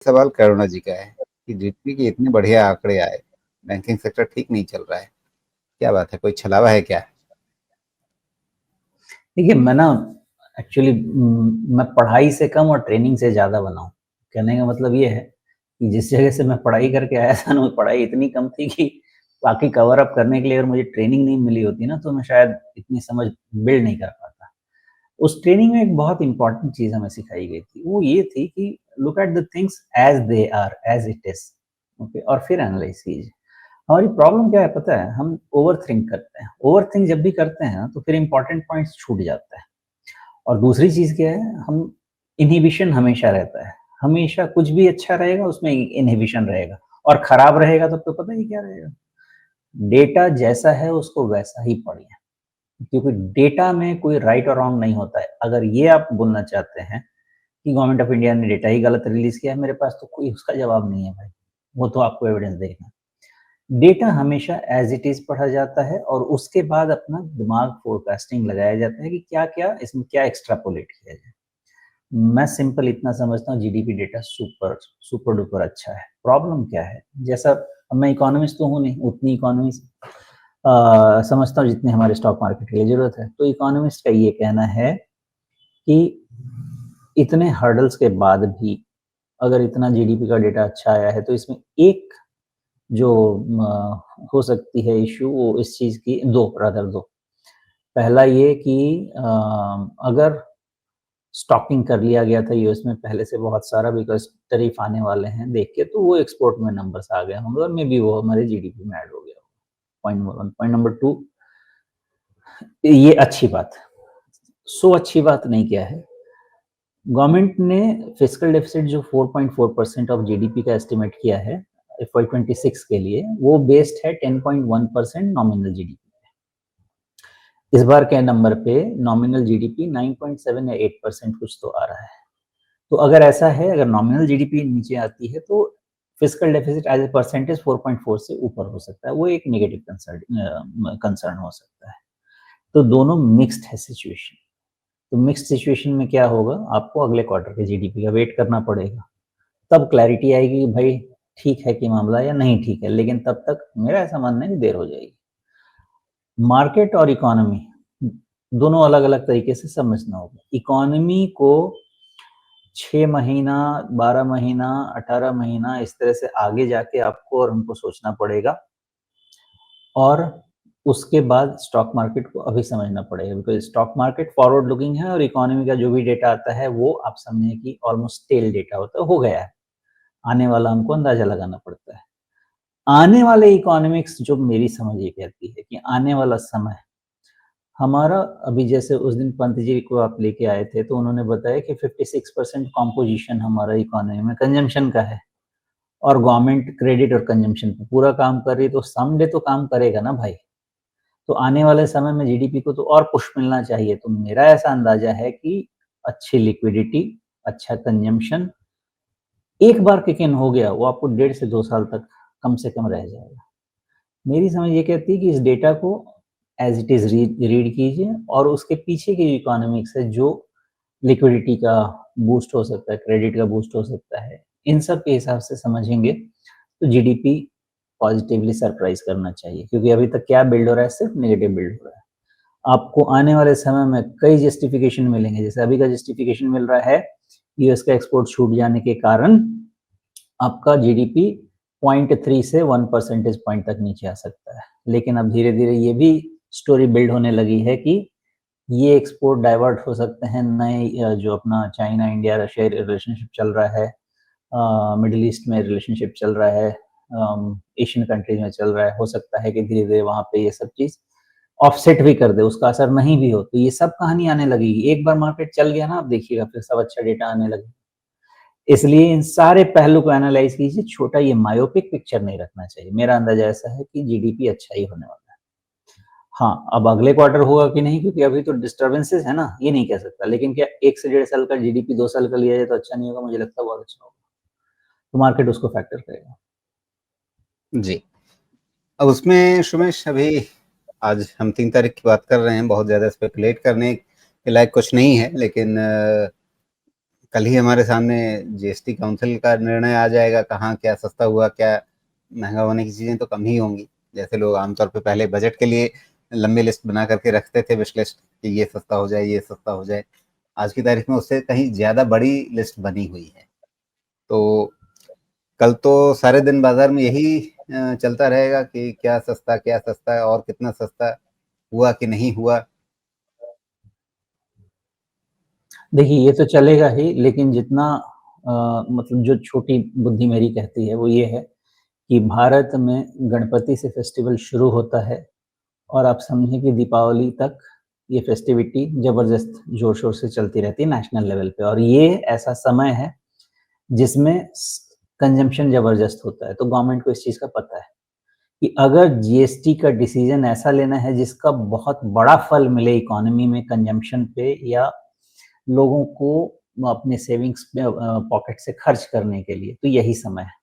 सवाल करुणा जी का है कि जीडपी के इतने बढ़िया आंकड़े आए, बैंकिंग सेक्टर ठीक नहीं चल रहा है। क्या बात है, कोई छलावा है क्या? देखिए मैं ना एक्चुअली मैं पढ़ाई से कम और ट्रेनिंग से ज़्यादा बना हूँ। कहने का मतलब ये है कि जिस जगह से मैं पढ़ाई करके आया था ना, वो पढ़ाई इतनी कम थी कि बाकी कवर अप करने के लिए अगर मुझे ट्रेनिंग नहीं मिली होती ना, तो मैं शायद इतनी समझ बिल्ड नहीं कर पाता। उस ट्रेनिंग में एक बहुत इम्पोर्टेंट चीज़ हमें सिखाई गई थी, वो ये थी कि look at the things as they are, as it is, okay? और फिर एनालाइज़ कीजिए। हमारी प्रॉब्लम क्या है पता है? हम ओवरथिंक करते हैं। ओवरथिंक जब भी करते हैं ना, तो फिर इम्पोर्टेंट पॉइंट्स छूट जाते हैं। और दूसरी चीज़ क्या है, हम इन्हिबिशन हमेशा रहता है। हमेशा कुछ भी अच्छा रहेगा, उसमें इन्हिबिशन रहेगा और खराब रहेगा तब तो पता ही क्या रहेगा। डेटा जैसा है उसको वैसा ही पढ़िए, क्योंकि डेटा में कोई राइट और रॉन्ग नहीं होता है। अगर ये आप बोलना चाहते हैं कि गवर्नमेंट ऑफ इंडिया ने डेटा ही गलत रिलीज़ किया है, मेरे पास तो कोई उसका जवाब नहीं है भाई। वो तो आपको एविडेंस देखना है। डेटा हमेशा एज़ इट इज़ पढ़ा जाता है और उसके बाद अपना दिमाग फोरकास्टिंग लगाया जाता है कि क्या-क्या इसमें क्या एक्स्ट्रापोलेट किया जाए। मैं सिंपल इतना समझता हूँ GDP data super super duper अच्छा है। प्रॉब्लम क्या है? जैसा अब मैं इकोनॉमिस्ट तो हूँ नहीं, उतनी इकोनॉमिस्ट समझता हूँ जितनी हमारे स्टॉक मार्केट के लिए ज़रूरत है। तो इकोनॉमिस्ट का ये कहना है कि इतने हर्डल्स के बाद भी अगर इतना जीडीपी का डेटा अच्छा आया है, तो इसमें एक जो हो सकती है इश्यू, वो इस चीज़ की 2 रादर 2। पहला ये कि अगर स्टॉकिंग कर लिया गया था यूएस में पहले से बहुत सारा, बिकॉज़ टैरिफ आने वाले हैं देख के, तो वो एक्सपोर्ट में नंबर्स आ गए होंगे और मेबी वो हमारे जीडीपी में ऐड हो गया होगा। Point number 1। पॉइंट नंबर 2, ये अच्छी बात है। सो अच्छी बात नहीं क्या है, गवर्नमेंट ने फिस्कल डेफिसिट जो 4.4% ऑफ जीडीपी का एस्टिमेट किया है FY 26 के लिए, वो बेस्ड है 10.1% नॉमिनल जीडीपी। इस बार के नंबर पे नॉमिनल जीडीपी 9.7 या 8% कुछ तो आ रहा है। तो अगर ऐसा है, अगर नॉमिनल जीडीपी नीचे आती है तो fiscal deficit as a percentage 4.4 से ऊपर हो सकता है। वो एक नेगेटिव कंसर्न हो सकता है। तो दोनों मिक्स्ड है सिचुएशन। तो मिक्स्ड सिचुएशन में क्या होगा, आपको अगले क्वार्टर के जीडीपी का वेट करना पड़ेगा। तब क्लैरिटी आएगी कि भाई ठीक है कि मामला या नहीं ठीक है, लेकिन तब तक मेरा ऐसा मानना है कि देर हो जाएगी। मार्केट और इकोनॉमी दोनों अलग-अलग तरीके से समझना होगा। इकोनॉमी को 6 महीना, 12 महीना, 18 महीना इस तरह से आगे जाके आपको और हमको सोचना पड़ेगा और उसके बाद स्टॉक मार्केट को अभी समझना पड़ेगा, because stock market forward looking है और इकोनॉमी का जो भी डेटा आता है वो आप समझें कि ऑलमोस्ट टेल डेटा होता है, हो गया है। आने वाला हमको अंदाज़ा लगाना पड़ता है। आने वाले इकोनॉमिक्स जो मेरी समझ ये कहती है कि आने वाला समय हमारा, अभी जैसे उस दिन पंत जी को आप लेके आए थे, तो उन्होंने बताया कि 56% कंपोज़िशन हमारा इकोनॉमी में कंजम्पशन का है और गवर्नमेंट क्रेडिट और कंजम्पशन पे पूरा काम कर रही है, तो समडे तो काम करेगा ना भाई। तो आने वाले समय में जीडीपी को तो और पुश मिलना चाहिए। तो मेरा ऐसा अंदाज़ा है कि अच्छी लिक्विडिटी, अच्छा कंजम्पशन एक बार किक इन हो गया, वो आपको 1.5 से 2 साल तक कम से कम रह जाएगा। मेरी समझ ये कहती है कि इस डेटा को एज़ इट इज़ रीड कीजिए और उसके पीछे की इकोनॉमिक्स है, जो लिक्विडिटी का बूस्ट हो सकता है, क्रेडिट का बूस्ट हो सकता है, इन सब के हिसाब से समझेंगे तो जीडीपी पॉजिटिवली सरप्राइज़ करना चाहिए, क्योंकि अभी तक क्या बिल्ड हो रहा है, सिर्फ नेगेटिव बिल्ड हो रहा है। आपको आने वाले समय में कई जस्टिफिकेशन मिलेंगे, जैसे अभी का जस्टिफिकेशन मिल रहा है, यूएस का एक्सपोर्ट छूट जाने के कारण आपका जीडीपी 0.3 से 1 परसेंटेज पॉइंट तक नीचे आ सकता है। लेकिन अब धीरे-धीरे ये भी स्टोरी बिल्ड होने लगी है कि ये एक्सपोर्ट डाइवर्ट हो सकते हैं, नए जो अपना चाइना, इंडिया, रशिया रिलेशनशिप चल रहा है, मिडल ईस्ट में रिलेशनशिप चल रहा है, एशियन कंट्रीज में चल रहा है, हो सकता है कि धीरे-धीरे वहाँ पे ये सब चीज़ ऑफसेट भी कर दे, उसका असर नहीं भी हो, तो ये सब कहानी आने लगेगी। एक बार मार्केट चल गया ना, आप देखिएगा फिर सब अच्छा डेटा आने लगेगा। इसलिए इन सारे पहलू को एनालाइज़ कीजिए, छोटा ये मायोपिक पिक्चर नहीं रखना चाहिए। मेरा अंदाज़ा ऐसा है कि जीडीपी अच्छा ही होने वाला है। हाँ, अब अगले क्वार्टर होगा कि नहीं, क्योंकि अभी तो डिस्टर्बेंसेस है ना, ये नहीं कह सकता। लेकिन क्या 1 से डेढ़ साल का जीडीपी 2 साल का लिया जाए तो अच्छा नहीं होगा? मुझे लगता है बहुत अच्छा होगा। तो मार्केट उसको फैक्टर करेगा। जी। अब उसमें सुमेश, अभी आज हम 3 तारीख की बात कर रहे हैं, बहुत ज़्यादा स्पेकुलेट करने के लायक कुछ नहीं है, लेकिन कल ही हमारे सामने जीएसटी काउंसिल का निर्णय आ जाएगा, कहाँ क्या सस्ता हुआ, क्या महंगा होने की चीज़ें तो कम ही होंगी। जैसे लोग आमतौर पे पहले बजट के लिए लंबी लिस्ट बना करके रखते थे, विश लिस्ट, कि ये सस्ता हो जाए, ये सस्ता हो जाए। आज की तारीख में उससे कहीं ज़्यादा बड़ी लिस्ट बनी हुई है। तो कल तो सारे दिन बाजार में यही चलता रहेगा कि क्या सस्ता है और कितना सस्ता हुआ कि नहीं हुआ। देखिए ये तो चलेगा ही, लेकिन जितना मतलब जो छोटी बुद्धि मेरी कहती है वो ये है कि भारत में गणपति से फेस्टिवल शुरू होता है और आप समझें कि दीपावली तक ये फेस्टिविटी ज़बरदस्त ज़ोर-शोर से चलती रहती है नेशनल लेवल पे, और ये ऐसा समय है जिसमें कंजम्पशन ज़बरदस्त होता है। तो गवर्नमेंट को इस चीज़ का पता है कि अगर जीएसटी का डिसीजन ऐसा लेना है जिसका बहुत बड़ा फल मिले इकोनॉमी में, कंजम्पशन पे, या लोगों को अपने सेविंग्स में पॉकेट से खर्च करने के लिए, तो यही समय है।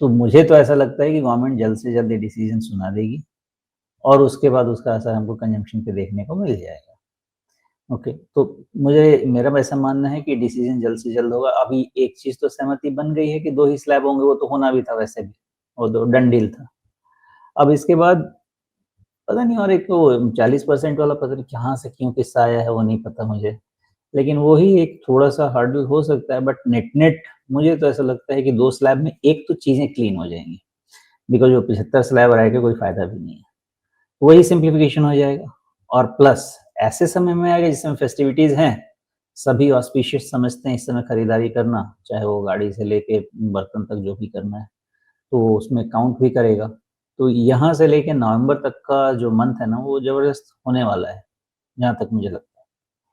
तो मुझे तो ऐसा लगता है कि गवर्नमेंट जल्द से जल्द ये डिसीजन सुना देगी और उसके बाद उसका असर हमको कंजम्पशन पे देखने को मिल जाएगा। ओके, तो मुझे मेरा वैसा मानना है कि डिसीजन जल्द से जल्द होगा। अभी एक चीज़ तो सहमति बन गई है कि 2 ही स्लैब होंगे, वो तो होना भी था वैसे भी, वो तो डन डील था। अब इसके बाद पता नहीं, और एक तो 40% वाला पता नहीं कहाँ से क्यों किस्सा आया है, वो नहीं पता मुझे। लेकिन वो ही एक थोड़ा-सा हर्डल हो सकता है, बट नेट-नेट मुझे तो ऐसा लगता है कि 2 स्लैब में एक तो चीज़ें क्लीन हो जाएँगी, बिकॉज़ वो 75 स्लैब रह के कोई फ़ायदा भी नहीं है। वही सिम्प्लिफिकेशन हो जाएगा, और प्लस ऐसे समय में आएगा जिस समय फेस्टिविटीज़ हैं, सभी ऑस्पिशियस समझते हैं इस समय खरीदारी करना, चाहे वो गाड़ी से लेके बर्तन तक जो भी करना है, तो उसमें काउंट भी करेगा। तो यहाँ से लेके नवंबर तक का जो मंथ है ना, वो ज़बरदस्त होने वाला है, जहाँ तक मुझे लगता है।